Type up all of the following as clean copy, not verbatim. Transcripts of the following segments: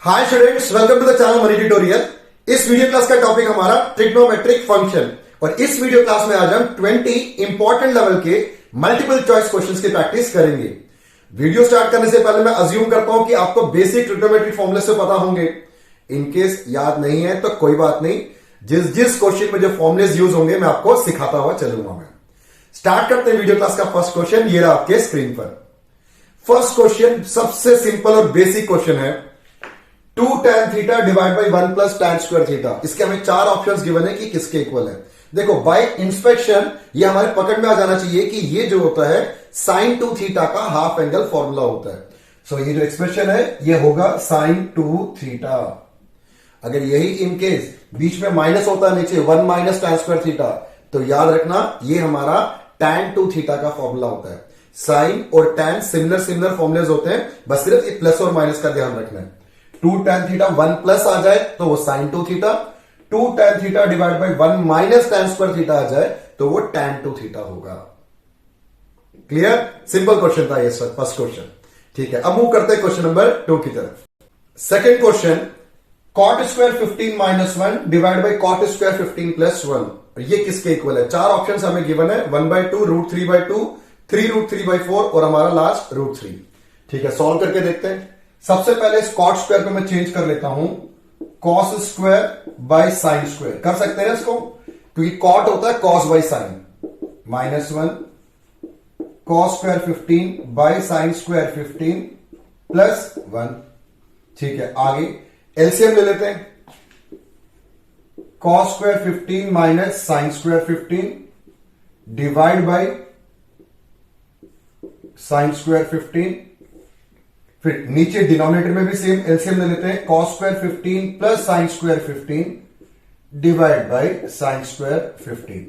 Hi students, welcome to the channel Mani tutorial. इस video class का topic हमारा trigonometric function और इस वीडियो क्लास में आज हम 20 इंपॉर्टेंट लेवल के मल्टीपल चॉइस क्वेश्चंस की प्रैक्टिस करेंगे। वीडियो स्टार्ट करने से पहले मैं अज्यूम करता हूं कि आपको बेसिक ट्रिग्नोमेट्रिक फॉर्मूले से पता होंगे। इनकेस याद नहीं है तो कोई बात नहीं, जिस क्वेश्चन में जो फॉर्मुलेज यूज होंगे मैं आपको सिखाता हुआ चलूंगा। मैं स्टार्ट करते हैं वीडियो क्लास का फर्स्ट क्वेश्चन। ये रहा आपके स्क्रीन पर। फर्स्ट क्वेश्चन सबसे सिंपल और बेसिक क्वेश्चन है। 2 tan theta divide by 1 plus tan square theta. इसके हमें 4 ऑप्शंस गिवन है कि किसके इक्वल है। देखो बाय इंस्पेक्शन ये हमारे पकड़ में आ जाना चाहिए कि ये जो होता है sin 2 थीटा का हाफ एंगल फॉर्मूला होता है। सो ये जो एक्सप्रेशन है ये होगा sin 2 थीटा। अगर यही इनकेस बीच में माइनस होता है नीचे 1 माइनस tan स्क्वायर थीटा, तो याद रखना ये हमारा tan 2 थीटा का फॉर्मूला होता है। साइन और tan सिमिलर फॉर्मुलेज होते हैं, बस सिर्फ ये प्लस और माइनस का ध्यान रखना है। 2 tan थीटा 1 प्लस आ जाए तो वो sin 2 theta, 2 tan theta divide by 1 minus tan square theta आ जाए तो वो tan 2 थीटा होगा। क्लियर? सिंपल क्वेश्चन था ये फर्स्ट क्वेश्चन। ठीक है, अब मूव करते हैं क्वेश्चन नंबर 2 की तरफ। Second question, cot square 15 minus 1 divide by cot square 15 प्लस 1। ये किसके इक्वल है? 4 ऑप्शन हमें गिवन है, 1/2, √3/2, 3√3/4 और हमारा लास्ट √3। ठीक है, सॉल्व करके देखते हैं। सबसे पहले इस cot स्क्वायर को मैं चेंज कर लेता हूं cos square by sin square. कर सकते हैं इसको, क्योंकि cot होता है cos बाय sin। -1 cos square 15 by sin square 15 प्लस 1। ठीक है, आगे एलसीएम ले लेते हैं। cos square 15 minus sin square 15 divide by sin square 15। फिर नीचे डिनोमिनेटर में भी सेम एलसीएम ले लेते हैं। cos square 15 plus sin square 15 divide by sin square 15।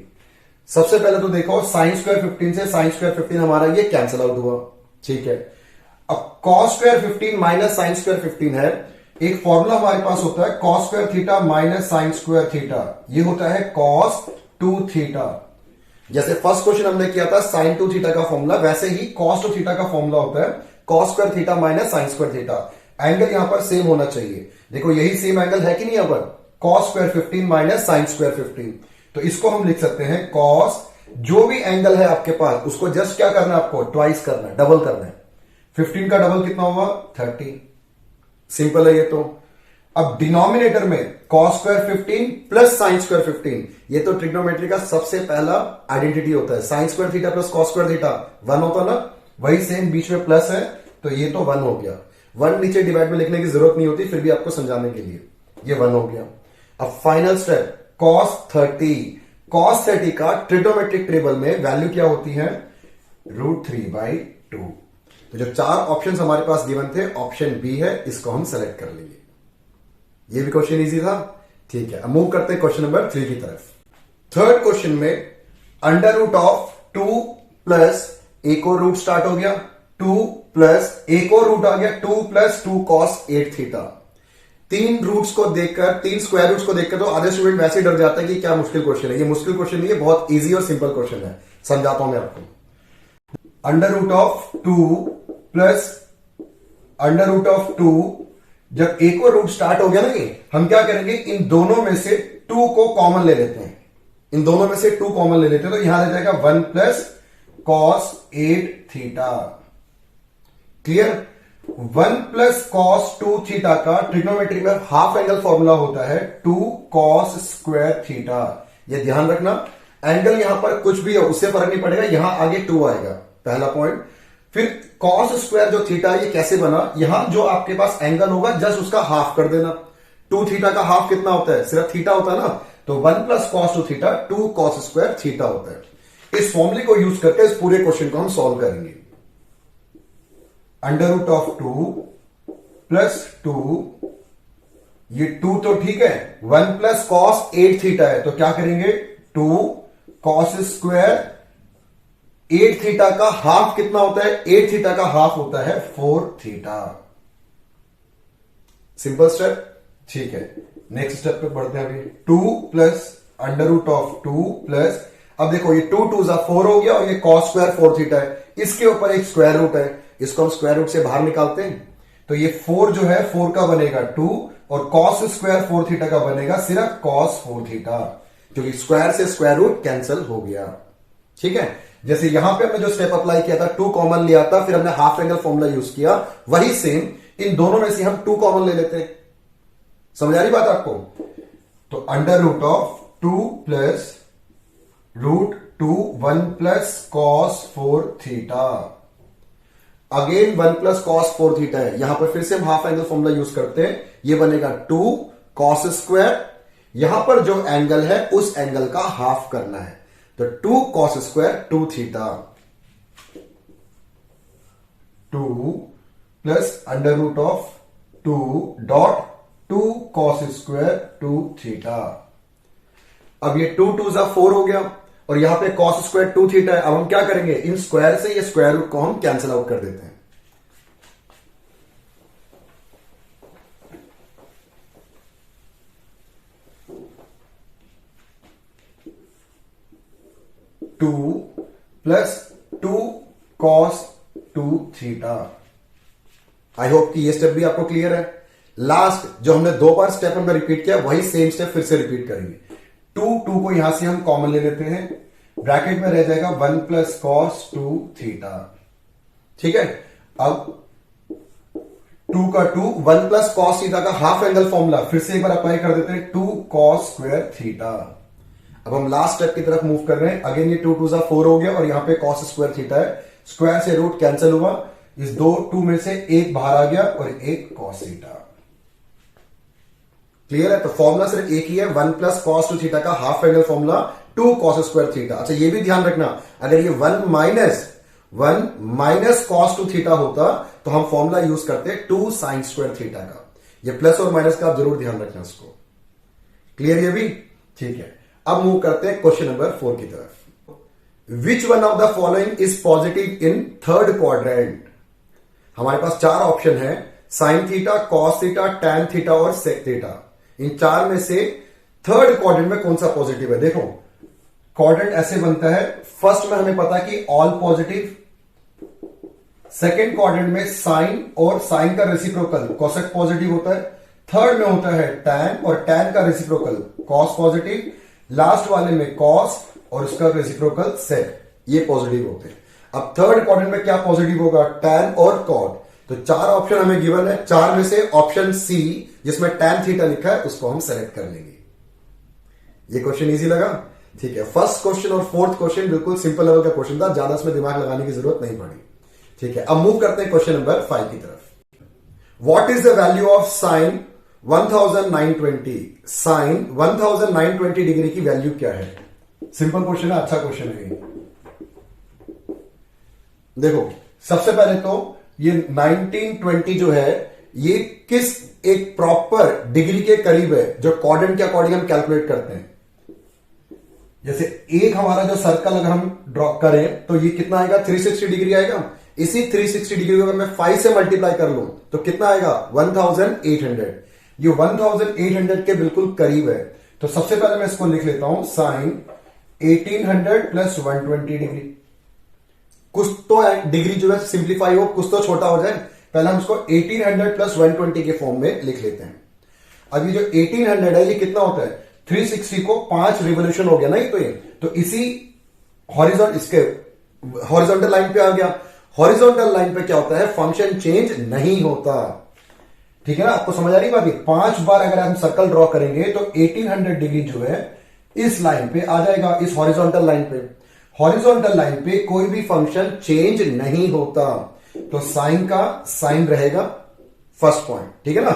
सबसे पहले तो देखो sin स्क्वायर 15 से sin स्क्वायर 15 हमारा ये कैंसिल आउट हुआ। ठीक है, अब cos square 15 minus sin square 15 है। एक फॉर्मूला हमारे पास होता है cos square theta minus sin square theta. ये होता है cos 2 थीटा। जैसे फर्स्ट क्वेश्चन हमने किया था sin 2 थीटा का फॉर्मूला, वैसे ही cos 2 थीटा का फॉर्मूला होता है cos square theta minus sin square theta. Angle यहां पर सेम होना चाहिए। देखो यही सेम एंगल है कि नहीं? यहां पर cos square 15 minus sin square 15। तो इसको हम लिख सकते हैं cos, जो भी एंगल है आपके पास उसको जस्ट क्या करना है, आपको ट्वाइस करना है, डबल करना है। 15 का डबल कितना हुआ? 30। सिंपल है ये तो। अब डिनोमिनेटर में cos square 15 plus sin square 15, ये तो ट्रिग्नोमेट्री का सबसे पहला आइडेंटिटी होता है। sin square theta plus cos square theta 1 होता ना, वही सेम बीच में प्लस है तो ये तो 1 हो गया। 1 नीचे डिवाइड में लिखने की जरूरत नहीं होती, फिर भी आपको समझाने के लिए ये 1 हो गया। अब फाइनल स्टेप cos 30। cos 30 का ट्रिग्नोमेट्रिक टेबल में वैल्यू क्या होती है? √3/2। तो जो 4 ऑप्शन हमारे पास गिवन थे, ऑप्शन बी है, इसको हम सेलेक्ट कर लेंगे। ये भी क्वेश्चन इजी था। ठीक है, अब मूव करते हैं क्वेश्चन नंबर 3 की तरफ। थर्ड क्वेश्चन में √2 प्लस एक और रूट स्टार्ट हो गया, 2 प्लस एक और रूट आ गया, 2 प्लस 2 cos 8 थीटा। 3 रूट्स को देखकर, 3 स्क्वायर रूट्स को देखकर तो आधे स्टूडेंट वैसे ही डर जाता है कि क्या मुश्किल क्वेश्चन है। ये मुश्किल क्वेश्चन नहीं है, बहुत इजी और सिंपल क्वेश्चन है। समझाता हूं मैं आपको। √2 प्लस √2, जब एक और रूट स्टार्ट हो गया ना, ये हम क्या करेंगे, इन दोनों में से 2 को कॉमन ले लेते हैं। इन दोनों में से 2 कॉमन ले लेते हैं तो यहां रह जाएगा 1 plus cos 8 theta. Clear? 1 plus cos 2 theta का ट्रिग्नोमेट्री में हाफ एंगल फॉर्मूला होता है 2 cos स्क्वायर थीटा। ये ध्यान रखना, एंगल यहां पर कुछ भी हो उससे फर्क नहीं पड़ेगा, यहां आगे 2 आएगा, पहला पॉइंट। फिर cos स्क्वायर जो थीटा ये कैसे बना, यहां जो आपके पास एंगल होगा जस्ट उसका हाफ कर देना। 2 थीटा का हाफ कितना होता है? सिर्फ थीटा होता है ना, तो 1 plus cos 2 theta 2 cos square theta होता है। इस फॉर्मूले को यूज करके इस पूरे क्वेश्चन को हम सॉल्व करेंगे। √2 प्लस 2, ये 2 तो ठीक है, 1 प्लस cos 8 थीटा है तो क्या करेंगे, 2 cos स्क्वायर 8 थीटा का हाफ कितना होता है? 8 थीटा का हाफ होता है 4 थीटा। Simple step. ठीक है, नेक्स्ट स्टेप पे बढ़ते हैं। अभी 2 प्लस √2 प्लस, अब देखो ये 2 2 4 हो गया और ये cos स्क्वायर 4 थीटा है, इसके ऊपर एक स्क्वायर रूट है, इसको हम स्क्वायर रूट से बाहर निकालते हैं तो ये 4 जो है 4 का बनेगा 2 और cos स्क्वायर 4 थीटा का बनेगा सिर्फ cos 4 थीटा, क्योंकि स्क्वायर से स्क्वायर रूट कैंसिल हो गया। ठीक है, जैसे यहां पे हमने जो स्टेप अप्लाई किया था 2 कॉमन लिया था, फिर हमने हाफ एंगल फॉर्मूला यूज किया, वही सेम इन दोनों में से हम 2 कॉमन ले लेते हैं। समझ आ रही बात आपको? तो under root of 2 plus root 2 1 plus cos 4 थीटा, अगेन 1 प्लस कॉस 4 थीटा है, यहां पर फिर से हम हाफ एंगल फॉर्मूला यूज करते हैं, ये बनेगा 2 कॉस स्क्वायर, यहां पर जो एंगल है उस एंगल का हाफ करना है, तो 2 cos square 2 theta, 2 plus under root of 2 dot 2 cos square 2 थीटा। अब ये 2 2 जा 4 हो गया और यहां पे कॉस स्क्वायर 2 थीटा है। अब हम क्या करेंगे, इन स्क्वायर से ये स्क्वायर रूट को हम कैंसिल आउट कर देते हैं। Two plus 2 cos 2 theta. I hope कि ये स्टेप भी आपको क्लियर है। लास्ट जो हमने 2 बार स्टेप हमने रिपीट किया, वही सेम स्टेप फिर से रिपीट करेंगे। 2 को यहां से हम कॉमन ले लेते हैं, ब्रैकेट में रह जाएगा 1 प्लस कॉस 2 थीटा। ठीक है, अब 2 का 2 1 प्लस कॉस थीटा का हाफ एंगल फॉर्मूला फिर से एक बार अप्लाई कर देते हैं, 2 कॉस स्क्वायर थीटा। अब हम लास्ट स्टेप की तरफ मूव कर रहे हैं। अगेन ये 2 2 जा 4 हो गया और यहां पे कॉस स्क्वायर थीटा है, स्क्वायर से रूट कैंसिल हुआ, इस 2 में से एक बाहर आ गया और एक कॉस थीटा। क्लियर है? तो फॉर्मूला सिर्फ एक ही है, 1 प्लस कॉस 2 थीटा का half angle formula 2 cos square theta. अच्छा, ये भी ध्यान रखना, अगर ये 1 माइनस कॉस 2 थीटा होता तो हम फॉर्मूला यूज करते 2 साइन स्क्वायर थीटा का। ये प्लस और माइनस का आप जरूर ध्यान रखना इसको। क्लियर ये भी? ठीक है, अब मूव करते हैं क्वेश्चन नंबर 4 की तरफ। Which one of the following is positive in third quadrant? हमारे पास 4 ऑप्शन है, sine theta, cos theta, tan theta और सेक थीटा। इन 4 में से थर्ड क्वाड्रेंट में कौन सा पॉजिटिव है? देखो, क्वाड्रेंट ऐसे बनता है, फर्स्ट में हमें पता कि ऑल पॉजिटिव, सेकेंड क्वाड्रेंट में साइन और साइन का रेसिप्रोकल कोसेक पॉजिटिव होता है, थर्ड में होता है टैन और टैन का रेसिप्रोकल कॉस पॉजिटिव, लास्ट वाले में कॉस और उसका रेसिप्रोकल सेक, ये पॉजिटिव होते हैं। अब थर्ड क्वाड्रेंट में क्या पॉजिटिव होगा? टैन और कॉट। तो 4 ऑप्शन हमें गिवन है, 4 में से ऑप्शन सी जिसमें टैन थीटा लिखा है उसको हम सेलेक्ट कर लेंगे। ये क्वेश्चन इजी लगा? ठीक है, फर्स्ट क्वेश्चन और फोर्थ क्वेश्चन बिल्कुल सिंपल लेवल का क्वेश्चन था, ज्यादा इसमें दिमाग लगाने की जरूरत नहीं पड़ी। ठीक है, अब मूव करते हैं क्वेश्चन नंबर 5 की तरफ। What is the value of sine 1920? Sine 1920 degree की वैल्यू क्या है? सिंपल क्वेश्चन है, अच्छा क्वेश्चन है। देखो, सबसे पहले तो ये 1920 जो है ये किस एक प्रॉपर डिग्री के करीब है जो क्वाड्रेंट के अकॉर्डिंग हम कैलकुलेट करते हैं। जैसे एक हमारा जो सर्कल अगर हम ड्रॉ करें तो ये कितना आएगा? 360 डिग्री आएगा। इसी 360 डिग्री को अगर मैं 5 से मल्टीप्लाई कर लूं तो कितना आएगा? 1800। ये 1800 के बिल्कुल करीब है। तो सबसे पहले मैं इसको लिख लेता हूं, साइन 1800 प्लस 120 डिग्री। कुछ तो डिग्री जो है सिंप्लीफाई हो, कुछ तो छोटा हो जाए। पहले हम इसको 1800 प्लस 120 के फॉर्म में लिख लेते हैं। अब ये जो 1800 है ये कितना होता है? 360 को 5 रिवोल्यूशन हो गया ना, तो इसी हॉरिजॉन्टल लाइन पे आ गया। हॉरिजॉन्टल लाइन पे क्या होता है? फंक्शन चेंज नहीं होता। ठीक है ना, आपको समझ आ रही बात? 5 बार अगर हम सर्कल ड्रॉ करेंगे तो 1800 डिग्री जो है इस लाइन पे आ जाएगा, इस हॉरिजॉन्टल लाइन पे। हॉरिजॉन्टल लाइन पे कोई भी फंक्शन चेंज नहीं होता, तो साइन का साइन रहेगा फर्स्ट पॉइंट। ठीक है ना,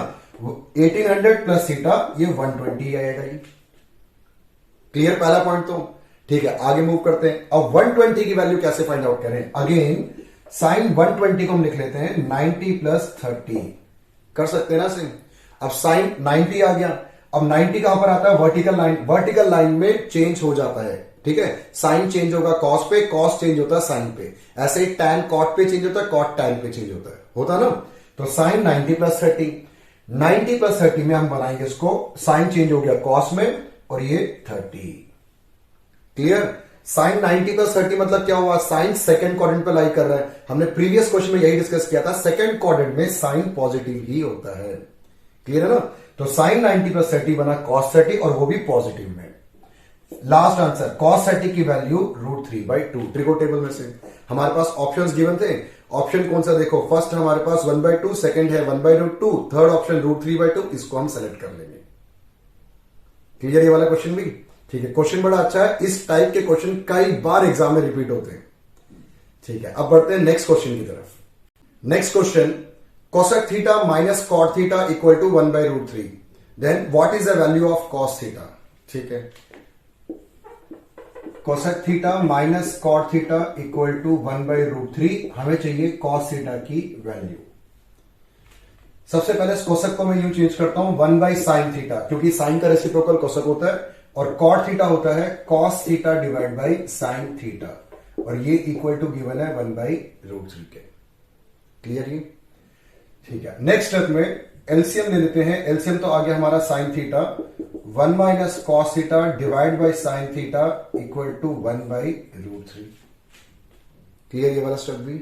1800 प्लस थीटा ये 120 आएगा। ये क्लियर पहला पॉइंट तो। ठीक है, आगे मूव करते हैं। अब 120 की वैल्यू कैसे फाइंड आउट करें? अगेन साइन 120 को हम लिख लेते हैं 90 प्लस 30। कर सकते हैं ना सेम। अब साइन 90 आ गया। अब 90 कहां पर आता है? Vertical line. वर्टिकल लाइन में चेंज हो जाता है। ठीक है, साइन चेंज होगा कॉस पे, कॉस चेंज होता है साइन पे। ऐसे ही टैन कॉट पे चेंज होता है, कॉट टैन पे चेंज होता है ना। तो साइन 90 प्लस 30, 90 प्लस 30 में हम बनाएंगे इसको, साइन चेंज हो गया कॉस में और ये 30। क्लियर? साइन 90 प्लस 30 मतलब क्या हुआ, साइन सेकंड क्वाड्रेंट पे लाई कर रहा है। हमने प्रीवियस क्वेश्चन में यही डिस्कस किया था, सेकंड क्वाड्रेंट में साइन पॉजिटिव ही होता है। क्लियर है ना? तो साइन 90 प्लस 30 बना कॉस 30 और वो भी पॉजिटिव में। लास्ट आंसर कॉस 30 की वैल्यू √3/2 ट्रिको टेबल में से। हमारे पास ऑप्शंस गिवन थे, ऑप्शन कौन सा देखो, फर्स्ट हमारे पास 1/2, सेकंड है 1/√2, थर्ड ऑप्शन √3/2, इसको हम सेलेक्ट कर लेंगे। क्लियर ये वाला क्वेश्चन भी? ठीक है, क्वेश्चन बड़ा अच्छा है। इस टाइप के क्वेश्चन कई बार एग्जाम में रिपीट होते हैं। ठीक है, अब बढ़ते हैं नेक्स्ट क्वेश्चन की तरफ। Next question, cosec theta minus cot theta equal to 1/√3, then what is the value of cos theta. ठीक है, cosec theta minus cot theta equal to 1/√3, हमें चाहिए cos थीटा की वैल्यू। सबसे पहले cosec को मैं यूं चेंज करता हूं 1/sin थीटा, क्योंकि sin का रेसिप्रोकल cosec होता है, और cot थीटा होता है cos theta divide by sin theta, और ये इक्वल टू गिवन है 1/√3 के। क्लियर ही? ठीक है, नेक्स्ट स्टेप में एलसीएम ले लेते हैं। एलसीएम तो आ गया हमारा sin theta, 1 minus cos theta divide by sin theta equal to 1/√3। Clear ये वाला स्टेप भी?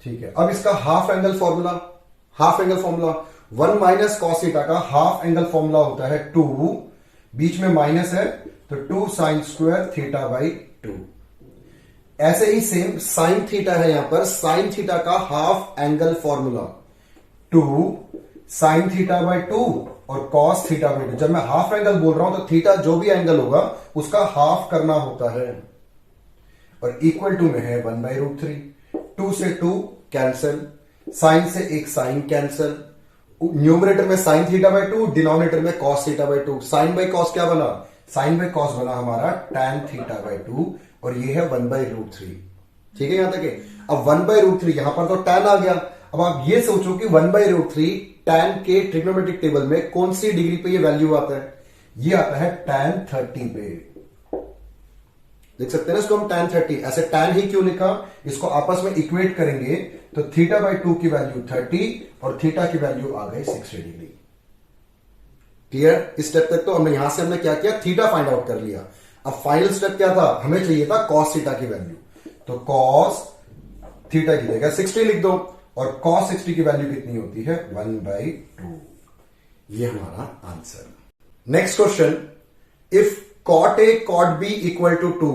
ठीक है, अब इसका half angle formula, 1 minus cos theta का हाफ एंगल फॉर्मूला होता है 2, बीच में माइनस है तो 2 sin स्क्वायर थीटा बाई 2। ऐसे ही सेम sin थीटा है, यहां पर sin थीटा का half angle formula 2 sin theta by 2 और cos थीटा बाई 2। जब मैं हाफ एंगल बोल रहा हूं तो थीटा जो भी एंगल होगा उसका हाफ करना होता है, और इक्वल टू में है 1/√3। 2 से 2 कैंसिल, साइन से एक साइन कैंसिल, न्यूमरेटर में साइन थीटा बाई 2, डिनोमिनेटर में cos theta by 2। Sine by cos क्या बना, साइन बाई cos बना हमारा tan थीटा बाई 2, और ये है 1/√3। ठीक है, यहां तक है। अब 1/√3 यहां पर तो tan आ गया। अब आप ये सोचो कि 1/√3 tan के ट्रिग्नोमेट्रिक टेबल में कौन सी डिग्री पे ये वैल्यू आता है, ये आता है tan 30 पे। देख सकते हैं ना इसको हम tan 30, ऐसे tan ही क्यों लिखा, इसको आपस में इक्वेट करेंगे तो थीटा बाई 2 की वैल्यू 30 और थीटा की वैल्यू आ गई 60 डिग्री। क्लियर? इस स्टेप तक तो हमने यहां से हमने क्या किया, थीटा फाइंड आउट कर लिया। अब फाइनल स्टेप क्या था, हमें चाहिए था cos थीटा की वैल्यू, तो cos थीटा की जगह 60 लिख दो, और cos 60 की वैल्यू कितनी होती है, 1/2। ये हमारा answer. Next question, if cot A cot B equal to 2,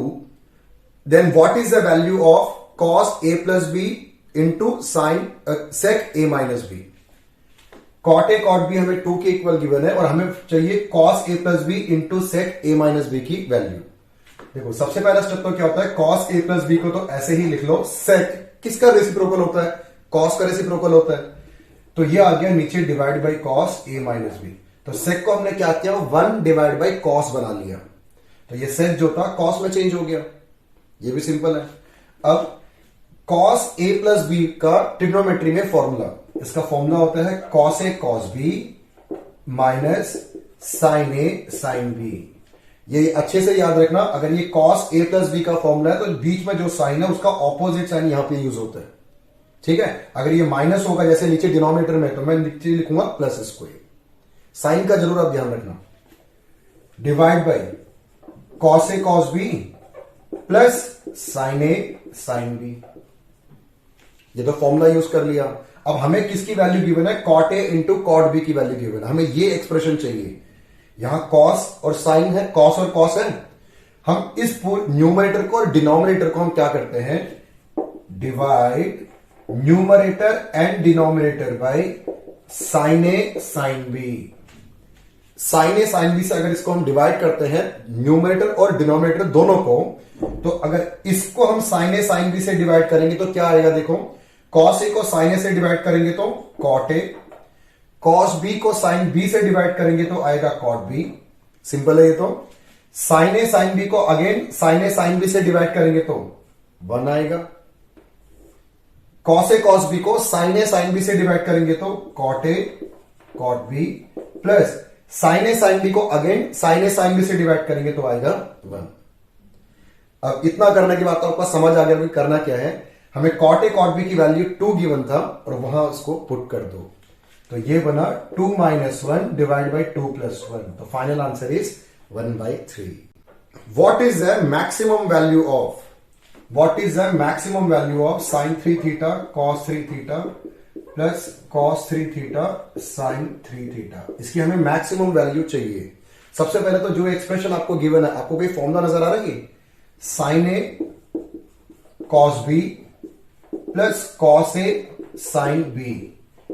then what is the value of cos A plus B into sine sec A minus B। cot A cot B हमें 2 के equal given है, और हमें चाहिए cos A plus B into sec A minus B की value. देखो सबसे पहला स्टेप तो क्या होता है, cos A प्लस B को तो ऐसे ही लिख लो, sec किसका रेसिप्रोकल होता है, cos का रेसिप्रोकल होता है, तो ये आ गया नीचे divide by cos A minus B। तो sec को हमने क्या किया, 1 डिवाइड बाई cos बना लिया, तो ये sec जो था cos में चेंज हो गया। ये भी सिंपल है। अब cos A प्लस B का ट्रिग्नोमेट्री में फॉर्मूला, इसका फॉर्मूला होता है cos A cos B minus sin A sin B। ये अच्छे से याद रखना, अगर ये cos A प्लस B का फॉर्मूला है तो बीच में जो साइन है उसका ऑपोजिट साइन यहां पे यूज होता है। ठीक है, अगर ये माइनस होगा जैसे नीचे डिनोमिनेटर में, तो मैं नीचे लिखूंगा प्लस स्क्वायर। साइन का जरूर आप ध्यान रखना, divide by cos A cos B plus sin A sin B। ये तो फॉर्मूला यूज कर लिया। अब हमें किसकी वैल्यू गिवन है, cot A into cot B की वैल्यू गिवन है, हमें ये एक्सप्रेशन चाहिए। यहां cos और sin है, cos और cos है। हम इस न्यूमरेटर को और डिनोमिनेटर को हम क्या करते हैं, divide numerator and denominator by sin A sin B। sin A sin B से अगर इसको हम डिवाइड करते हैं, न्यूमरेटर और डिनोमिनेटर दोनों को, तो अगर इसको हम sin A sin B से डिवाइड करेंगे तो क्या आएगा, देखो cos A को sin A से डिवाइड करेंगे तो cot A, cos B को sin B से डिवाइड करेंगे तो आएगा cot B। सिंपल है ये तो। sin A sin B को again sin A sin B से डिवाइड करेंगे तो 1 आएगा। cos A cos B को sin A sin B से डिवाइड करेंगे तो cot A cot B, plus sin A sin B को again sin A sin B से डिवाइड करेंगे तो आएगा 1। अब इतना करने के बाद तो आपको समझ आ गया कि करना क्या है, हमें cot A cot B की वैल्यू 2 गिवन था और वहां उसको पुट कर दो, तो ये बना 2 - 1 डिवाइड बाई 2 + 1, तो final answer is 1/3। what is the maximum value of sin 3 theta cos 3 theta plus cos 3 theta sin 3 theta? इसकी हमें मैक्सिमम वैल्यू चाहिए। सबसे पहले तो जो एक्सप्रेशन आपको गिवन है, आपको कोई फॉर्मूला नजर आ रहा है? sin a cos b plus cos a sin b।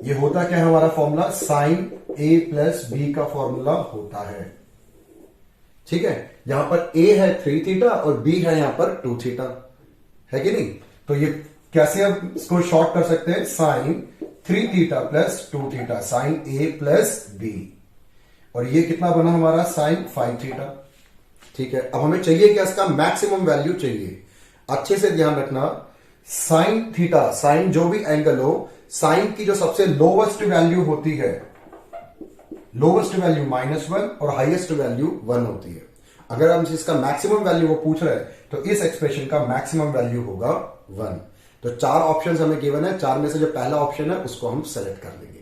ये होता क्या है हमारा formula? sin a plus b का फॉर्मूला होता है। ठीक है, यहां पर a है 3 थीटा और b है यहां पर 2 थीटा, है कि नहीं? तो ये कैसे अब इसको शॉर्ट कर सकते हैं? sin 3 theta plus 2 theta, sin a plus b। और ये कितना बना हमारा? sin 5 theta. ठीक है, अब हमें चाहिए क्या? इसका मैक्सिमम वैल्यू चाहिए। अच्छे से ध्यान रखना, sin थीटा, sin जो भी एंगल हो, sin की जो सबसे लोवेस्ट वैल्यू होती है, लोवेस्ट वैल्यू -1 और हाईएस्ट वैल्यू 1 होती है। अगर हम इसका मैक्सिमम वैल्यू वो पूछ रहे हैं तो इस एक्सप्रेशन का मैक्सिमम वैल्यू होगा 1। तो 4 ऑप्शन हमें गिवन है, 4 में से जो पहला ऑप्शन है उसको हम सेलेक्ट कर लेंगे।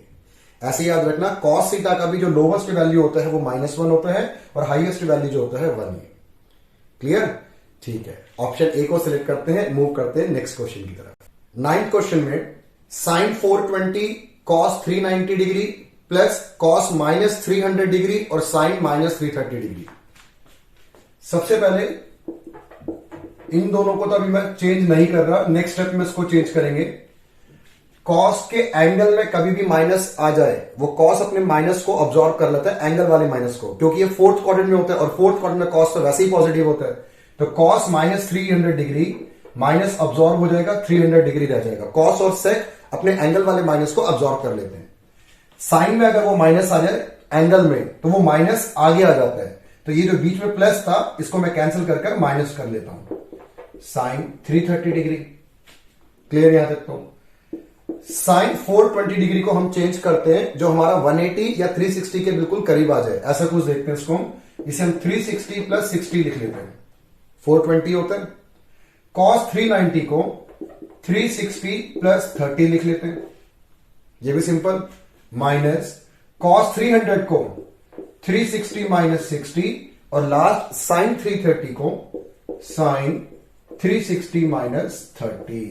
ऐसे याद रखना, cos थीटा का भी जो लोवेस्ट वैल्यू होता है वो -1 होता है और हाईएस्ट वैल्यू जो होता है 1 है। क्लियर? ठीक है, ऑप्शन ए को सिलेक्ट करते हैं, मूव करते हैं नेक्स्ट क्वेश्चन की तरफ। 9th क्वेश्चन में sin 420 cos 390 degree plus cos -300 degree और sin -330 डिग्री। सबसे पहले इन दोनों को तो अभी मैं चेंज नहीं कर रहा, नेक्स्ट स्टेप में इसको चेंज करेंगे। cos के एंगल में कभी भी माइनस आ जाए, वो cos अपने माइनस को ऑब्जॉर्व कर लेता है, एंगल वाले माइनस को, क्योंकि ये 4th क्वाड्रेंट में होता है और 4th क्वाड्रेंट में cos तो वैसे ही पॉजिटिव होता है। तो cos -300 डिग्री माइनस ऑब्जॉर्व हो जाएगा, 300 डिग्री रह जाएगा। cos और sec अपने एंगल वाले माइनस को ऑब्जॉर्व कर लेते हैं। साइन में अगर वो माइनस आ जाए एंगल में तो वो माइनस आगे आ जाता है। तो ये जो बीच में प्लस था इसको मैं कैंसिल कर माइनस कर लेता हूं, साइन 330 डिग्री। क्लियर यहां तक? तो साइन 420 डिग्री को हम चेंज करते हैं, जो हमारा 180 या 360 के बिल्कुल करीब आ जाए, ऐसा कुछ देखते हैं इसको। इसे हम 360 प्लस 60 लिख लेते हैं, 420 होता है। cos 390 को 360 प्लस 30 लिख लेते हैं, ये भी सिंपल। माइनस cos 300 को 360 माइनस 60 और लास्ट sin 330 को sin 360 माइनस 30।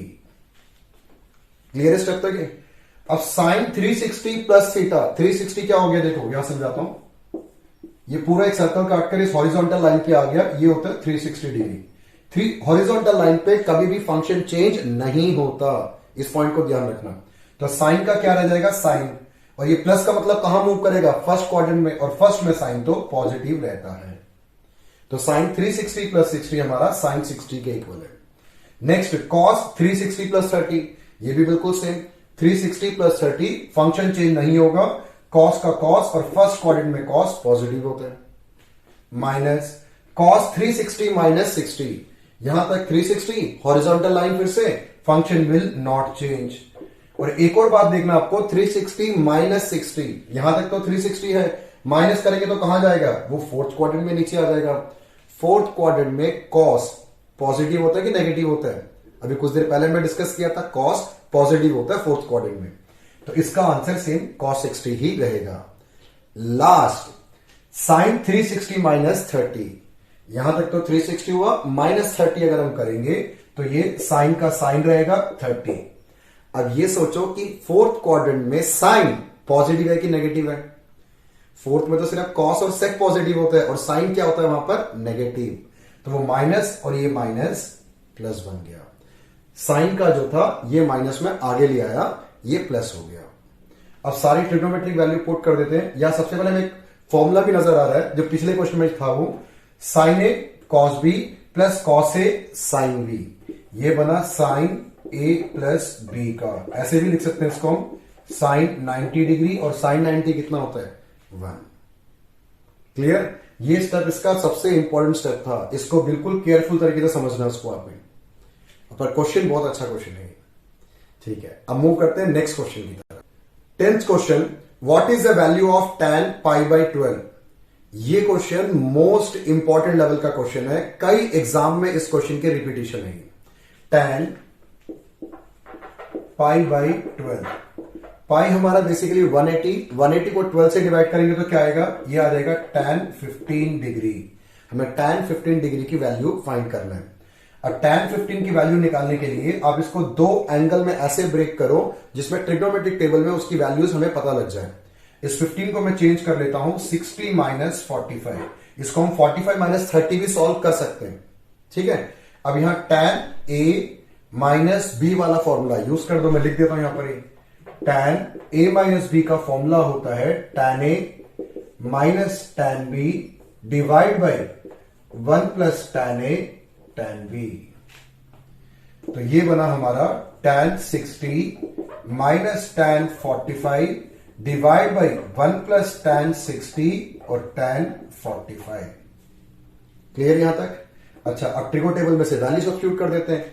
क्लियरेस्ट अब तक है? अब sin 360 प्लस थीटा, 360 क्या हो गया देखो, यहां समझाता हूं। ये पूरा एक सर्कल काटकर इस हॉरिजॉन्टल लाइन पे आ गया, ये होता है 360 डिग्री। हॉरिजॉन्टल लाइन पे कभी भी फंक्शन चेंज नहीं होता, इस पॉइंट को ध्यान रखना। तो साइन का क्या रह जाएगा? साइन, और ये प्लस का मतलब कहां मूव करेगा? फर्स्ट क्वाड्रेंट में, और फर्स्ट में साइन तो पॉजिटिव रहता है। तो साइन 360 प्लस 60 हमारा साइन 60 के इक्वल है। नेक्स्ट cos 360 प्लस 30, ये भी बिल्कुल सेम। 360 प्लस 30 फंक्शन चेंज नहीं होगा, cos का cos और फर्स्ट क्वाड्रेंट में cos पॉजिटिव होता है। माइनस cos 360 माइनस 60, यहां तक 360 हॉरिजॉन्टल लाइन, फिर से फंक्शन विल नॉट चेंज। और एक और बात देखना आपको, 360 माइनस 60, यहां तक तो 360 है, माइनस करेंगे तो कहां जाएगा? वो 4th क्वाड्रेंट में नीचे आ जाएगा। 4th क्वाड्रेंट में cos पॉजिटिव होता है कि नेगेटिव होता है? अभी कुछ देर पहले मैं डिस्कस किया था, cos पॉजिटिव होता है 4th क्वाड्रेंट में। तो इसका आंसर सेम cos 60 ही रहेगा। लास्ट sin 360 माइनस 30, यहां तक तो 360 हुआ, माइनस 30 अगर हम करेंगे तो ये साइन का साइन रहेगा 30। अब ये सोचो कि 4th क्वाड्रेंट में साइन पॉजिटिव है कि नेगेटिव है? 4th में तो सिर्फ cos और sec पॉजिटिव होता है, और साइन क्या होता है वहां पर? नेगेटिव। तो वो माइनस और ये माइनस प्लस बन गया। साइन का जो था ये माइनस में आगे ले आया, ये प्लस हो गया। अब सारी ट्रिग्नोमेट्रिक वैल्यू पुट कर देते हैं। या सबसे पहले हमें एक फॉर्मूला भी नजर आ रहा है जो पिछले क्वेश्चन में था, वो sign A cos B plus cos A sine B, ये बना साइन ए प्लस बी का। ऐसे भी लिख सकते हैं इसको हम, साइन 90 डिग्री, और साइन 90 कितना होता है? 1। क्लियर? ये स्टेप इसका सबसे इंपॉर्टेंट स्टेप था, इसको बिल्कुल केयरफुल तरीके से समझना इसको आपने। पर क्वेश्चन बहुत अच्छा क्वेश्चन है। ठीक है, अब मूव करते हैं नेक्स्ट क्वेश्चन की तरफ। 10th question, what is the value of tan pi by 12? ये क्वेश्चन मोस्ट इंपॉर्टेंट लेवल का क्वेश्चन है, कई एग्जाम में इस क्वेश्चन के रिपीटेशन है। tan पाई बाई 12, पाई हमारा बेसिकली 180 को 12 से डिवाइड करेंगे तो क्या आएगा? ये आ जाएगा tan 15 डिग्री। हमें tan 15 डिग्री की वैल्यू फाइंड करना है। अब tan 15 की वैल्यू निकालने के लिए आप इसको दो एंगल में ऐसे ब्रेक करो जिसमें ट्रिग्नोमेट्रिक टेबल में उसकी वैल्यूज हमें पता लग जाए। इस 15 को मैं चेंज कर लेता हूं 60 माइनस 45। इसको हम 45 माइनस 30 भी सॉल्व कर सकते हैं, ठीक है। अब यहां tan a माइनस बी वाला फॉर्मूला यूज कर दो, मैं लिख देता हूं यहां पर tan a माइनस बी का फॉर्मूला होता है tan a minus tan b divide by 1 plus tan a tan b। तो ये बना हमारा tan 60 minus tan 45 divide by 1 plus tan 60 और tan 45। क्लियर यहां तक? अच्छा, अब ट्रिगो टेबल में से वैल्यू सब्स्टिट्यूट कर देते हैं।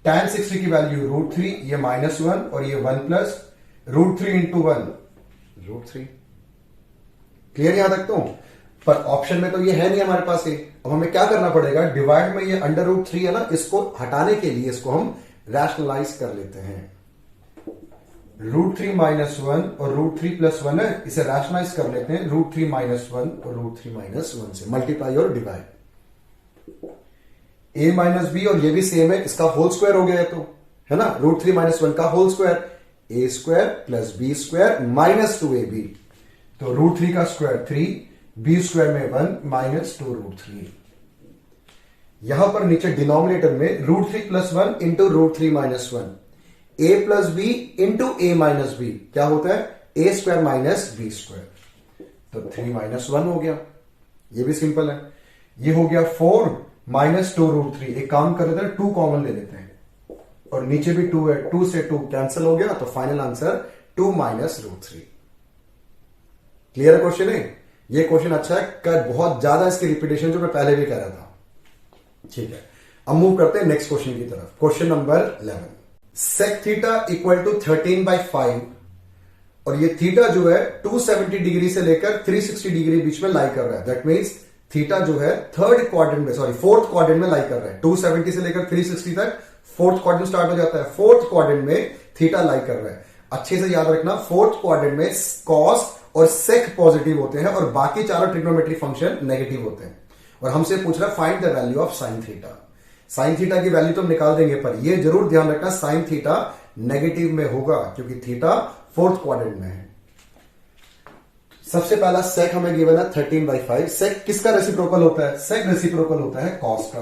tan 60 की वैल्यू √3, ये -1 और ये 1 प्लस √3 इंटू 1 √3। क्लियर यहां तक? तो पर ऑप्शन में तो ये है नहीं हमारे पास ये। अब हमें क्या करना पड़ेगा, डिवाइड में ये √3 है ना, इसको हटाने के लिए इसको हम रैशनलाइज कर लेते हैं। √3 माइनस 1 और √3 प्लस 1 है, इसे रैशनलाइज कर लेते हैं √3 माइनस 1 और √3 माइनस 1 से मल्टीप्लाई और डिवाइड। a माइनस बी और ये भी सेम है, इसका होल स्क्वायर हो गया तो, है ना, √3 माइनस 1 का whole square, a square plus b square minus 2ab। तो √3 का स्क्वायर 3, b स्क्वायर में 1 माइनस 2 √3। यहां पर नीचे डिनोमिनेटर में √3 plus 1 into √3 minus 1, a plus B into a minus B क्या होता है, a square minus b square. तो 3 माइनस 1 हो गया, ये भी सिंपल है। ये हो गया 4 माइनस 2 √3। एक काम कर लेते हैं, 2 कॉमन ले लेते हैं और नीचे भी 2 है, 2 से 2 कैंसिल हो गया, तो फाइनल आंसर 2 माइनस √3। क्लियर है क्वेश्चन है? ये क्वेश्चन अच्छा है, कर बहुत ज्यादा इसकी रिपीटेशन जो मैं पहले भी कह रहा था, ठीक है। अब मूव करते हैं नेक्स्ट क्वेश्चन की तरफ। Question number 11, sec theta equal to 13/5 और ये थीटा जो है 270 डिग्री से लेकर 360 डिग्री बीच में लाई कर रहा है। दैट मीन्स थीटा जो है फोर्थ क्वाड्रेंट में लाई कर रहा है। 270 से लेकर 360 तक फोर्थ क्वाड्रेंट स्टार्ट हो जाता है, फोर्थ क्वाड्रेंट में थीटा लाई कर रहा है। अच्छे से याद रखना, फोर्थ क्वाड्रेंट में कॉस और सेक पॉजिटिव होते हैं और बाकी चारों ट्रिग्नोमेट्रिक फंक्शन नेगेटिव होते हैं। और हमसे पूछ रहा है find the value of sine theta. Sign theta की वैल्यू तो हम निकाल देंगे, पर यह जरूर ध्यान रखना साइन थीटा नेगेटिव में होगा क्योंकि थीटा फोर्थ क्वाड्रेंट में है। सबसे पहला सेक हमें गिवन है 13/5। सेक किसका रेसिप्रोकल होता है? सेक रेसिप्रोकल होता है कॉस का।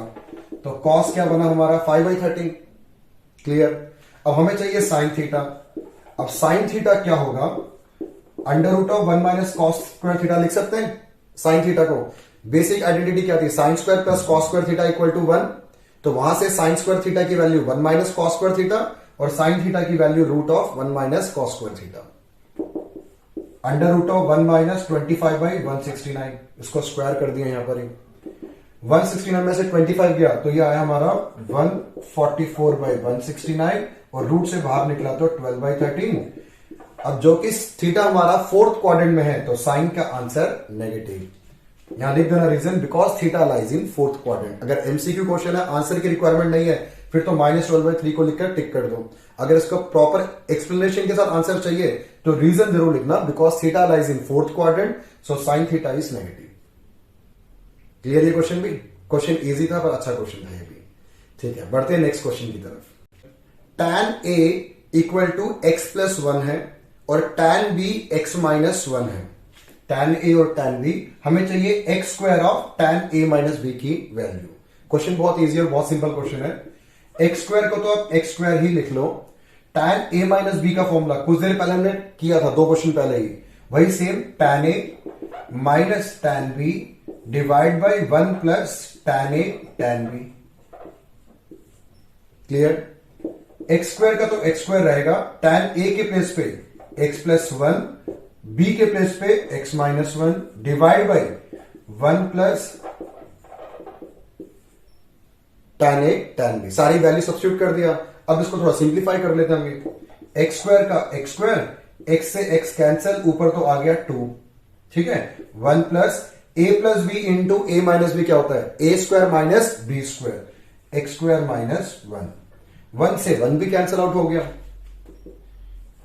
तो कॉस क्या बना हमारा 5/13। क्लियर? अब हमें चाहिए साइन थीटा। अब साइन थीटा क्या होगा, √1 माइनस कॉस स्क्वायर थीटा लिख सकते हैं साइन थीटा को। बेसिक आइडेंटिटी क्या थी, sine square plus cos square theta equal to 1। तो वहां से साइन स्क्वायर थीटा की value 1 minus cos square theta और साइन थीटा की value √1 minus cos square theta. √1 minus 25/169, इसको स्क्वायर कर दिया यहां पर 169 में से 25 गया तो ये आया हमारा 144/169 और रूट से बाहर निकला तो 12/13। अब जो कि थीटा हमारा फोर्थ क्वाड्रेंट में है तो साइन का आंसर नेगेटिव। यहां लिख देना reason, because theta lies in fourth quadrant. अगर एमसीक्यू क्वेश्चन है, आंसर की रिक्वायरमेंट नहीं है, फिर तो -12/3 को लिखकर टिक कर दो। अगर इसको प्रॉपर एक्सप्लेनेशन के साथ आंसर चाहिए तो रीजन जरूर लिखना, because theta lies in fourth quadrant so sine theta is negative. Clear? ये क्वेश्चन भी क्वेश्चन इजी था पर अच्छा क्वेश्चन था ये भी, ठीक है। बढ़ते हैं नेक्स्ट क्वेश्चन की तरफ। tan a equal to x plus 1 है और tan b x माइनस 1 है। tan a और tan b हमें चाहिए x square of tan a minus b की वैल्यू। क्वेश्चन बहुत इजी और बहुत सिंपल क्वेश्चन है। x स्क्वायर को तो आप x स्क्वायर ही लिख लो। tan a माइनस b का फॉर्मूला कुछ देर पहले हमने किया था, 2 क्वेश्चन पहले ही, वही same tan a minus tan b divide by 1 plus tan a tan b। Clear? X square का तो एक्स स्क्वायर रहेगा, tan a के प्लेस पे x प्लस 1, b के प्लेस पे x minus 1 divide by 1 plus tan a tan b। सारी value substitute कर दिया। अब इसको थोड़ा सिंप्लीफाई कर लेते हैं। एक्स स्क्वायर का एक्स स्क्वायर, एक्स से एक्स कैंसिल, ऊपर तो आ गया 2, ठीक है। 1 plus a plus B into a minus B क्या होता है, a square minus b square, x square minus 1। 1 से 1 भी कैंसिल आउट हो गया,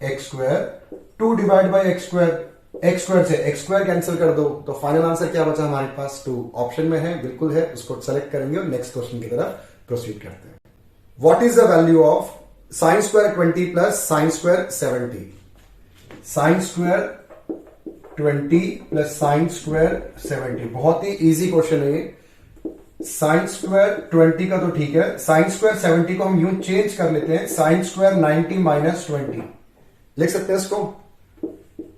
x square 2 divide by x square, x square से एक्स स्क्वायर कैंसिल कर दो, तो फाइनल आंसर क्या बचा हमारे पास 2। ऑप्शन में है, बिल्कुल है, उसको सेलेक्ट करेंगे और नेक्स्ट क्वेश्चन की तरफ प्रोसीड करते हैं। What is the value of sine square 20 plus sine square 70? Sine square 20 plus sine square 70, बहुत ही इजी क्वेश्चन है ये। साइन स्क्वायर 20 का तो ठीक है, साइन स्क्वायर 70 को हम यूं चेंज कर लेते हैं, साइन स्क्वायर 90 माइनस 20 लिख सकते हैं इसको।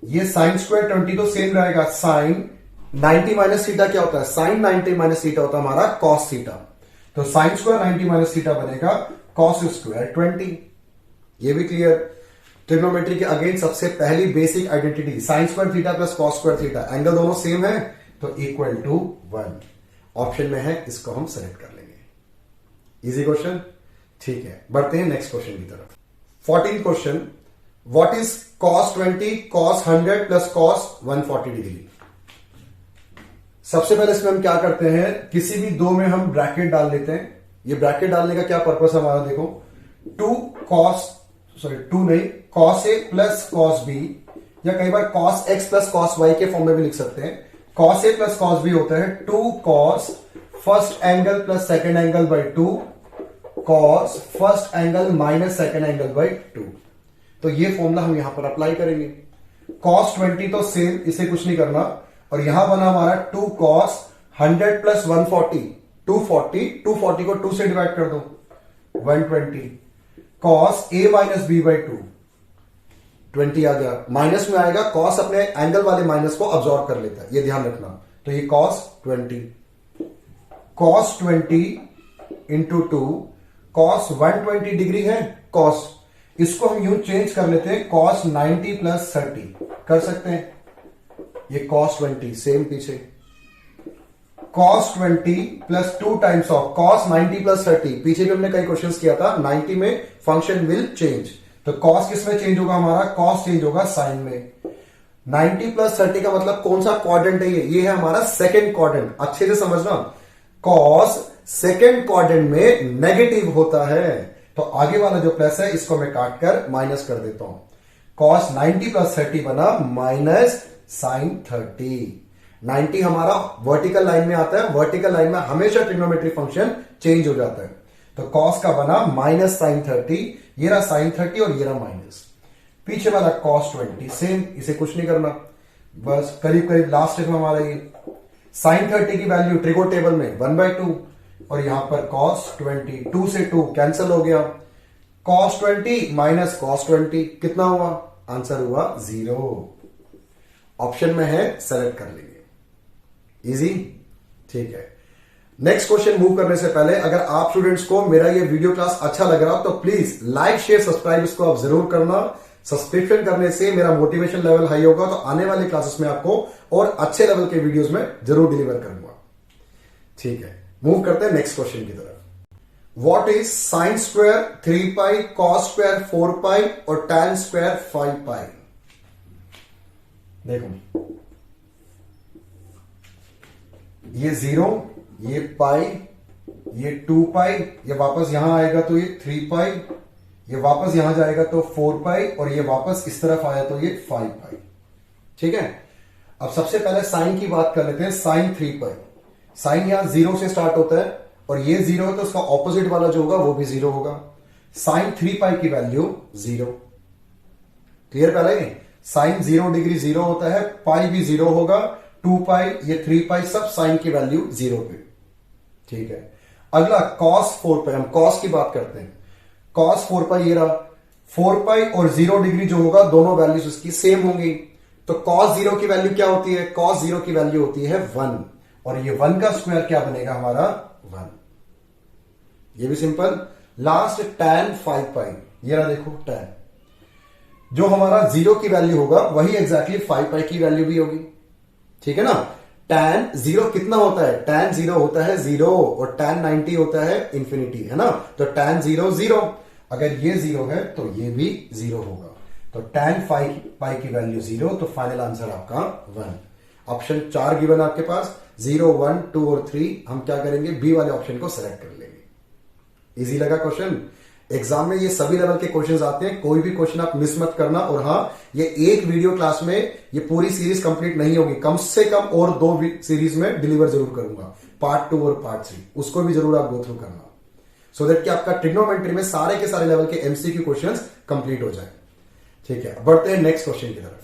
ये साइन स्क्वायर 20 तो सेम रहेगा, साइन 90 माइनस थीटा क्या होता है, साइन 90 माइनस थीटा होता है हमारा कॉस थीटा, तो साइन स्क्वायर 90 माइनस थीटा बनेगा कॉस स्क्वायर 20। ये भी क्लियर। ट्रिग्नोमेट्री के अगेन सबसे पहली basic identity, sign square theta plus cos square theta, angle दोनों सेम है तो इक्वल टू 1। ऑप्शन में है, इसको हम सेलेक्ट कर लेंगे। इजी क्वेश्चन, ठीक है। बढ़ते हैं नेक्स्ट क्वेश्चन की तरफ। 14 question, what is cos 20 cos 100 plus cos 140 degree? सबसे पहले इसमें हम क्या करते हैं, किसी भी दो में हम ब्रैकेट डाल लेते हैं। ये ब्रैकेट डालने का क्या पर्पस है हमारा, देखो 2 नहीं, cos a plus cos b, या कई बार cos x plus cos y के फॉर्म में भी लिख सकते हैं। cos a plus cos b होता है 2 cos first angle plus second angle by 2 cos first angle minus second angle by 2। तो ये फॉर्मूला हम यहां पर अप्लाई करेंगे। cos 20 तो सेम, इसे कुछ नहीं करना, और यहां बना हमारा 2 cos 100 प्लस 140, 240 को 2 से डिवाइड कर दो 120, cos a minus b by 2, 20 आ गया, माइनस में आएगा, cos अपने एंगल वाले माइनस को अब्सॉर्ब कर लेता है, ये ध्यान रखना। तो ये cos 20 इंटू 2, cos 120 डिग्री है cos, इसको हम यूं चेंज कर लेते हैं, cos 90 प्लस 30 कर सकते हैं। ये cos 20 सेम पीछे, cos 20 plus 2 times of cos 90 plus 30, पीछे भी हमने कई क्वेश्चंस किया था, 90 में फंक्शन विल चेंज, तो cos किस में चेंज होगा हमारा, cos चेंज होगा साइन में। 90 प्लस 30 का मतलब कौन सा क्वाड्रेंट है ये है हमारा सेकेंड क्वाड्रेंट, अच्छे से समझना। cos सेकेंड क्वाड्रेंट में नेगेटिव होता है, तो आगे वाला जो प्लस है इसको मैं काट कर माइनस कर देता हूं। cos 90 प्लस 30 बना माइनस साइन 30। 90 हमारा वर्टिकल लाइन में आता है, वर्टिकल लाइन में हमेशा ट्रिग्नोमेट्री फंक्शन चेंज हो जाता है, तो cos का बना माइनस साइन 30, ये रहा साइन 30 और ये रहा माइनस, पीछे वाला cos 20 सेम, इसे कुछ नहीं करना, बस करीब करीब लास्ट स्टेप में हमारा ये साइन 30 की वैल्यू ट्रिगो टेबल में 1/2, और यहां पर cos 20, 2 से 2 कैंसिल हो गया, cos 20 माइनस cos 20 कितना हुआ, आंसर हुआ 0। ऑप्शन में है, सेलेक्ट कर लेंगे। इजी, ठीक है। नेक्स्ट क्वेश्चन मूव करने से पहले अगर आप स्टूडेंट्स को मेरा ये वीडियो क्लास अच्छा लग रहा हो तो प्लीज लाइक शेयर सब्सक्राइब इसको आप जरूर करना। सब्सक्रिप्शन करने से मेरा मोटिवेशन लेवल हाई होगा, तो आने वाले क्लासेस में आपको और अच्छे लेवल के वीडियोस में जरूर डिलीवर करूंगा। ठीक है, मूव करते हैं नेक्स्ट क्वेश्चन की तरफ। What is sine square 3 pi, cos square 4 पाई और टैन स्क्वायर 5 पाई? देखो ये 0, ये पाई, ये 2 पाई, ये वापस यहां आएगा तो ये 3 पाई, ये वापस यहां जाएगा तो 4 पाई, और ये वापस इस तरफ आया तो ये 5 पाई। ठीक है, अब सबसे पहले साइन की बात कर लेते हैं। साइन 3 पाई, साइन यहां 0 से स्टार्ट होता है और ये 0 है तो उसका ऑपोजिट वाला जो होगा वो भी 0 होगा। साइन 3 पाई की वैल्यू 0। क्लियर? पहले साइन 0 डिग्री 0 होता है, पाई भी 0 होगा, 2 पाई, ये 3 पाई, सब साइन की वैल्यू 0 पे। ठीक है, अगला cos 4 पाई, हम cos की बात करते हैं। cos 4 पाई ये रहा, 4 पाई और 0 डिग्री जो होगा दोनों वैल्यूज उसकी सेम होंगी, तो cos 0 की वैल्यू क्या होती है? cos 0 की वैल्यू होती है 1, और ये 1 का स्क्वायर क्या बनेगा हमारा? 1। ये भी सिंपल। लास्ट tan 5 पाई, ये रहा देखो tan, जो हमारा 0 की वैल्यू होगा वही एग्जैक्टली 5 पाई की वैल्यू भी होगी। ठीक है ना? tan 0 कितना होता है? tan 0 होता है 0 और tan 90 होता है इंफिनिटी, है ना? तो tan 0 0, अगर ये 0 है तो ये भी 0 होगा, तो tan 5 पाई की वैल्यू 0, तो फाइनल आंसर आपका 1। ऑप्शन 4 गिवन आपके पास, 0, 1, 2 और 3, हम क्या करेंगे? बी वाले ऑप्शन को सेलेक्ट कर लेंगे। इजी लगा क्वेश्चन? एग्जाम में ये सभी लेवल के क्वेश्चंस आते हैं, कोई भी क्वेश्चन आप मिस मत करना। और हाँ, ये एक वीडियो क्लास में ये पूरी सीरीज कंप्लीट नहीं होगी, कम से कम और 2 सीरीज में डिलीवर जरूर करूंगा, पार्ट 2 और पार्ट 3, उसको भी जरूर आप गो थ्रू करना, सो दैट कि आपका ट्रिग्नोमेट्री में सारे के सारे लेवल के एमसीक्यू क्वेश्चंस कंप्लीट हो जाए। ठीक है, बढ़ते हैं नेक्स्ट क्वेश्चन की तरफ।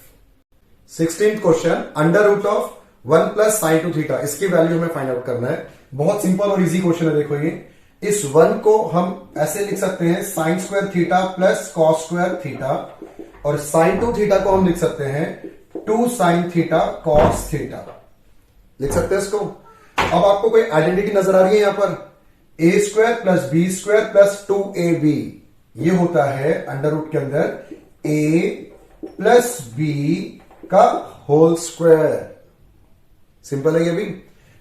16th question, under root of 1 plus sine two theta, इसकी वैल्यू हमें फाइंड आउट करना है। बहुत सिंपल और इजी क्वेश्चन है। देखो, ये इस 1 को हम ऐसे लिख सकते हैं sign square theta plus cos square theta, और साइन टू थीटा को हम लिख सकते हैं 2 साइन थीटा कॉस थीटा, लिख सकते हैं इसको। अब आपको कोई आइडेंटिटी नजर आ रही है यहां पर, a square plus b square plus 2ab, ये होता है अंडर रूट के अंदर ए प्लस बी का होल स्क्वायर। सिंपल है ये भी।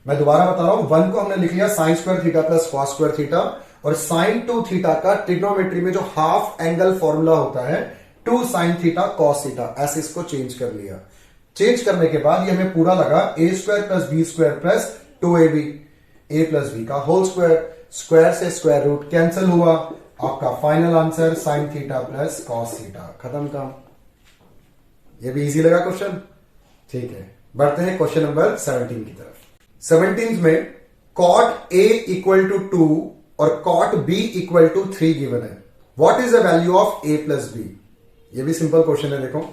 मैं दोबारा बता रहा हूं, 1 को हमने लिख लिया sign square theta plus cos square theta, और साइन टू थीटा का ट्रिग्नोमेट्री में जो हाफ एंगल फॉर्मूला होता है 2 साइन थीटा कॉस थीटा, ऐसे इसको चेंज कर लिया। चेंज करने के बाद ये हमें पूरा लगा a square plus b square plus 2ab, a plus b का होल स्क्वायर, स्क्वायर से स्क्वायर रूट कैंसिल हुआ, आपका final answer sine theta plus cos theta, खत्म काम। ये भी इजी लगा क्वेश्चन। ठीक है, बढ़ते हैं क्वेश्चन नंबर 17 की तरफ। 17 में कॉट ए इक्वल टू 2 और cot b equal to 3 given है। What is the value of a plus b? ये भी सिंपल क्वेश्चन है। देखो,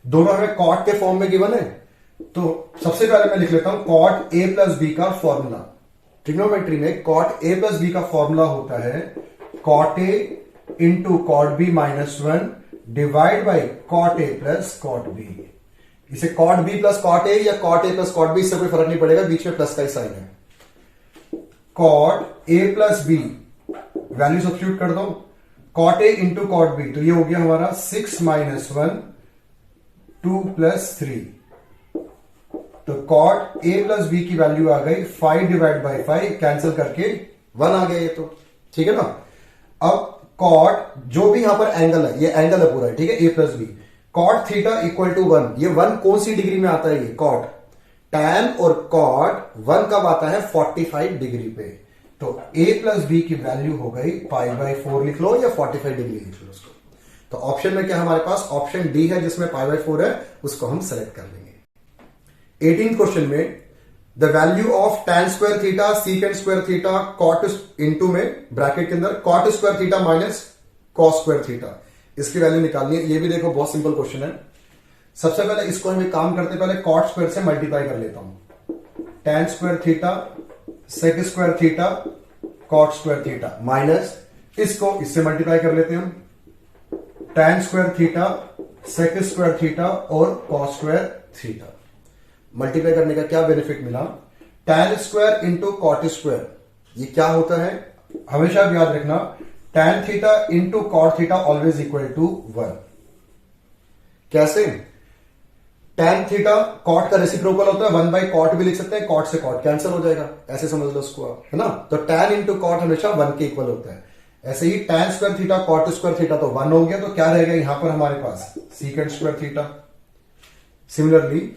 दोनों हमें कॉट के फॉर्म में गिवन है, तो सबसे पहले मैं लिख लेता हूं कॉट ए प्लस बी का फॉर्मूला। ट्रिग्नोमेट्री में कॉट ए प्लस बी का फॉर्मूला होता है cot a into cot b minus 1 divide by cot a plus cot b. इसे cot b plus cot a या cot a plus cot b, इससे कोई फर्क नहीं पड़ेगा, बीच में प्लस का ही साइन है। Cot a plus b value substitute कर दो, cot a into cot B, तो ये हो गया हमारा 6 माइनस 1 2 प्लस 3, तो कॉट ए प्लस बी की वैल्यू आ गई 5 डिवाइड बाई 5, कैंसिल करके 1 आ गया ये तो। ठीक है ना। अब कॉट जो भी यहां पर एंगल है, ये एंगल है पूरा, ठीक है, a plus b, cot theta equal to 1, ये 1 कौन सी डिग्री में आता है? ये कॉट। टैन और कॉट 1 कब आता है? 45 डिग्री पे। तो ए प्लस बी की वैल्यू हो गई π/4 लिख लो या 45 डिग्री लिख लो उसको। तो ऑप्शन में क्या हमारे पास ऑप्शन डी है जिसमें π/4 है, उसको हम सेलेक्ट कर लेंगे। 18th क्वेश्चन में the value of tan square theta secant square theta cot into में ब्रैकेट के अंदर cot square theta minus cos square theta, इसकी वैल्यू निकालनी है। ये भी देखो बहुत सिंपल क्वेश्चन है। सबसे पहले इसको हम काम करते पहले कॉट स्क्वायर से मल्टीप्लाई कर लेता हूं, tan square theta sec square theta cot square theta minus इसको इससे मल्टीप्लाई कर लेते हैं हम, tan square theta sec square theta और कॉस स्क्वायर थीटा। मल्टीप्लाई करने का क्या बेनिफिट मिला? Tan square into cot square, ये क्या होता है हमेशा याद रखना, tan theta into cot theta always equal to 1। कैसे? टैन थीटा कॉट का रेसिप्रोकल होता है, 1/कॉट भी लिख सकते हैं, कॉट से कॉट कैंसिल हो जाएगा, ऐसे समझ लो उसको आप, है ना। तो टैन इंटू कॉट हमेशा 1 के इक्वल होता है। ऐसे ही tan square theta cot square theta तो 1 हो गया, तो क्या रहेगा यहां पर हमारे पास? Secant square theta. Similarly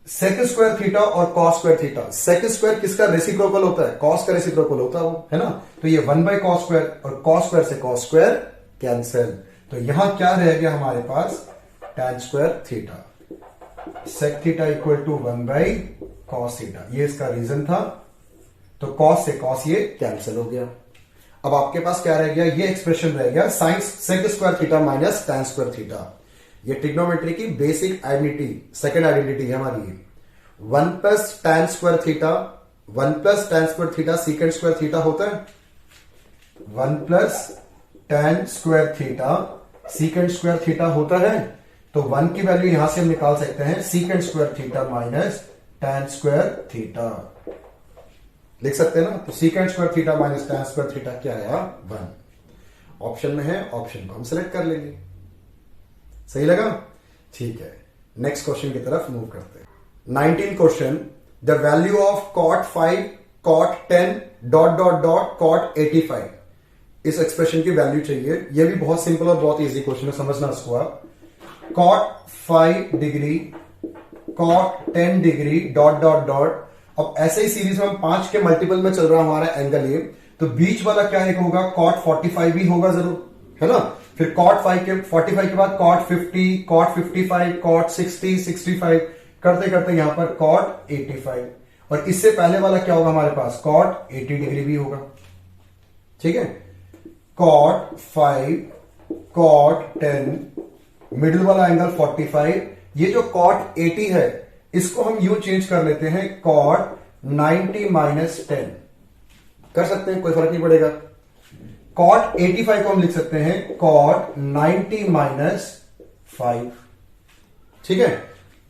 sec square theta और cos square theta, sec square किसका रेसिप्रोकल होता है? कॉस का रेसिप्रोकल होता है वो, है ना। तो ये 1/कॉस स्क्वायर और कॉस स्क्वायर से कॉस स्क्वायर कैंसिल, तो यहां क्या रह गया हमारे पास? Tan square theta sec theta equal to 1/कॉस थीटा, ये इसका रीजन था। तो कॉस से कॉस ये कैंसिल हो गया। अब आपके पास क्या रह गया? ये एक्सप्रेशन रह गया sine sec square theta minus tan square theta. ये ट्रिग्नोमेट्री की बेसिक आइडेंटिटी, सेकंड आइडेंटिटी है हमारी। 1 plus tan square theta, 1 plus tan square theta secant square theta होता है, 1 plus tan square theta secant square theta होता है। तो 1 की वैल्यू यहां से हम निकाल सकते हैं सीकेंड square theta minus tan square theta, लिख सकते हैं ना। तो सीकेंड square theta minus tan square theta क्या आया? 1। ऑप्शन में है, ऑप्शन को हम सेलेक्ट कर लेंगे। सही लगा? ठीक है, नेक्स्ट क्वेश्चन की तरफ मूव करते हैं। 19th question, the value of cot 5 cot 10 dot dot dot cot 85, इस एक्सप्रेशन की वैल्यू चाहिए। यह भी बहुत सिंपल और बहुत इजी क्वेश्चन है, समझना इसको आप। Cot 5 degree cot 10 degree dot dot dot, अब ऐसे ही सीरीज में हम 5 के मल्टीपल में चल रहा हमारा एंगल ये, तो बीच वाला क्या एक होगा, cot 45 भी होगा जरूर, है ना। फिर cot 45 के बाद cot 50, cot 55, cot 60, 65 करते करते यहां पर cot 85, और इससे पहले वाला क्या होगा हमारे पास, cot 80 डिग्री भी होगा। ठीक है, cot 5, cot 10, मिडिल वाला एंगल 45। ये जो cot 80 है इसको हम यूं चेंज कर लेते हैं, cot 90 माइनस 10 कर सकते हैं, कोई फर्क नहीं पड़ेगा। cot 85 को हम लिख सकते हैं cot 90 माइनस 5। ठीक है,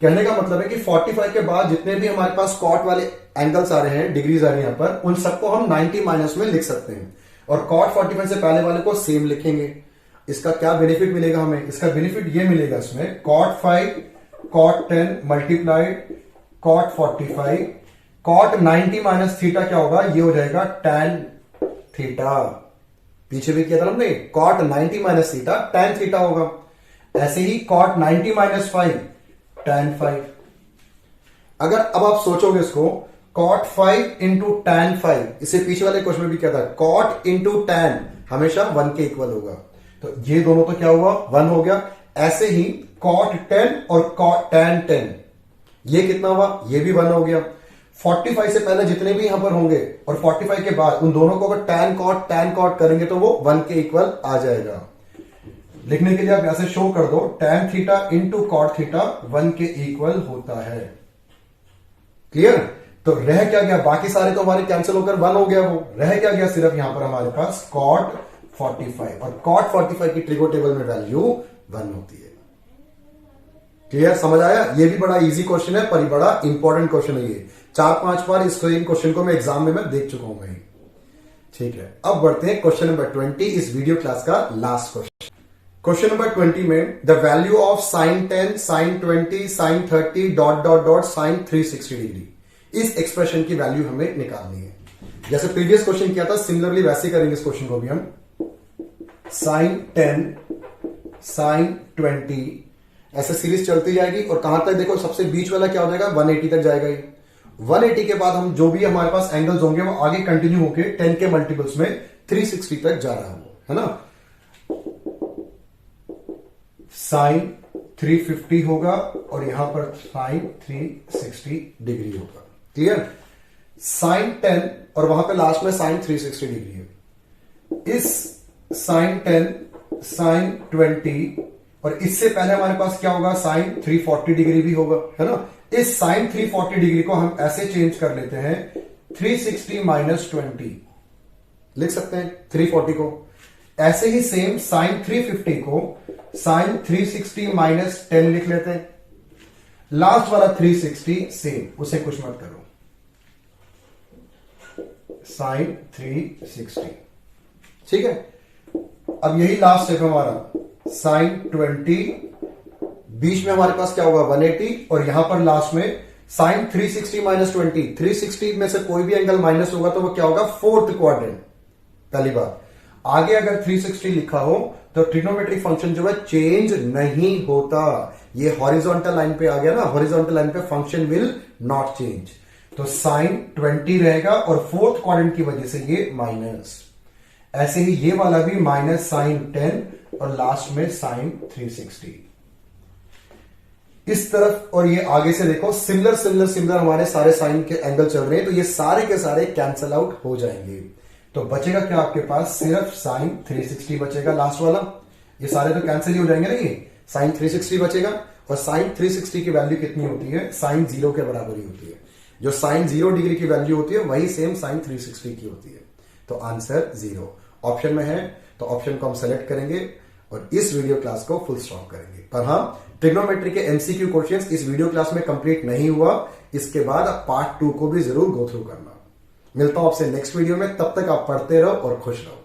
कहने का मतलब है कि 45 के बाद जितने भी हमारे पास cot वाले एंगल्स आ रहे हैं, डिग्रीज आ रही हैं यहां पर, उन सबको हम 90 माइनस में लिख सकते हैं, और cot 45 से पहले वाले को सेम लिखेंगे। इसका क्या बेनिफिट मिलेगा हमें, इसका बेनिफिट ये मिलेगा इसमें, cot 5, cot 10 multiplied cot 45, cot 90 minus theta क्या होगा, ये हो जाएगा tan थीटा। पीछे भी किया था हमने, cot 90 minus theta tan theta होगा। ऐसे ही cot 90 माइनस 5 tan 5। अगर अब आप सोचोगे इसको, cot 5 इंटू tan 5, इससे पीछे वाले क्वेश्चन में भी क्या था, cot इंटू tan हमेशा 1 के इक्वल होगा, तो ये दोनों तो क्या हुआ, 1 हो गया। ऐसे ही cot 10 और cot tan 10, ये कितना हुआ, ये भी 1 हो गया। 45 से पहले जितने भी यहां पर होंगे और 45 के बाद उन दोनों को अगर tan cot करेंगे तो वो 1 के इक्वल आ जाएगा। लिखने के लिए आप ऐसे शो कर दो, tan theta into cot theta 1 के इक्वल होता है। क्लियर, तो रह क्या गया, बाकी सारे तो हमारे कैंसिल होकर 1 हो गया, वो रह क्या गया, सिर्फ यहां पर हमारे पास cot 45, और cot 45 की ट्रिगो टेबल में वैल्यू 1 होती है। क्लियर, समझ आया। ये भी बड़ा इजी क्वेश्चन है, पर बड़ा इंपॉर्टेंट क्वेश्चन है ये। 4-5 बार इस क्वेश्चन को मैं एग्जाम में मैं देख चुका हूं भाई। ठीक है, अब बढ़ते हैं क्वेश्चन नंबर 20, इस वीडियो क्लास का लास्ट क्वेश्चन। क्वेश्चन नंबर 20 में the value of sin 10, sin 20, sin 30 dot dot dot sin 360 degree, इस एक्सप्रेशन की वैल्यू हमें निकालनी है। जैसे प्रीवियस क्वेश्चन किया था, सिमिलरली वैसे करेंगे इस क्वेश्चन को भी हम। sin 10, sin 20, ऐसे सीरीज चलती जाएगी, और कहां तक देखो, सबसे बीच वाला क्या हो जाएगा, 180 तक जाएगा। ये 180 के बाद हम जो भी हमारे पास एंगल्स होंगे वो आगे कंटिन्यू होके 10 के मल्टीपल्स में 360 तक जा रहा है ना। sin 350 होगा और यहां पर sin 360 डिग्री होगा। क्लियर, sin 10 और वहां पे लास्ट में sin 360 डिग्री है। इस sin 10, sin 20 और इससे पहले हमारे पास क्या होगा, sin 340 डिग्री भी होगा, है ना। इस sin 340 डिग्री को हम ऐसे चेंज कर लेते हैं, 360 माइनस 20 लिख सकते हैं 340 को। ऐसे ही सेम sin 350 को sin 360 माइनस 10 लिख लेते हैं। लास्ट वाला 360 सेम, उसे कुछ मत करो, sin 360। ठीक है, अब यही लास्ट स्टेप हमारा, sin 20, बीच में हमारे पास क्या होगा 180, और यहां पर लास्ट में sin 360 माइनस 20, 360 में से कोई भी एंगल माइनस होगा तो वो क्या होगा, 4th क्वाड्रेंट। पहली बात, आगे अगर 360 लिखा हो तो ट्रिग्नोमेट्रिक फंक्शन जो है चेंज नहीं होता। ये हॉरिजॉन्टल लाइन पे आ गया ना, हॉरिजॉन्टल लाइन पे फंक्शन विल नॉट चेंज, तो sin 20 रहेगा, और 4th क्वाड्रेंट की वजह से ये माइनस। ऐसे ही ये वाला भी माइनस sin 10 और लास्ट में sin 360 इस तरफ, और ये आगे से देखो सिमिलर हमारे सारे साइन के एंगल चल रहे हैं, तो ये सारे के सारे कैंसल आउट हो जाएंगे। तो बचेगा क्या आपके पास, सिर्फ sin 360 बचेगा लास्ट वाला। ये सारे तो कैंसिल ही हो जाएंगे ना, ये sin 360 बचेगा, और sin 360 की वैल्यू कितनी होती है, sin 0 के बराबर ही होती है। जो sin 0 डिग्री की वैल्यू होती है वही सेम sin 360 की होती है। तो आंसर 0 ऑप्शन में है, तो ऑप्शन को हम सेलेक्ट करेंगे और इस वीडियो क्लास को फुल स्टॉप करेंगे। पर हाँ, ट्रिग्नोमेट्री के एमसीक्यू क्वेश्चंस इस वीडियो क्लास में कंप्लीट नहीं हुआ, इसके बाद पार्ट 2 को भी जरूर गो थ्रू करना। मिलता हूं आपसे नेक्स्ट वीडियो में, तब तक आप पढ़ते रहो और खुश रहो।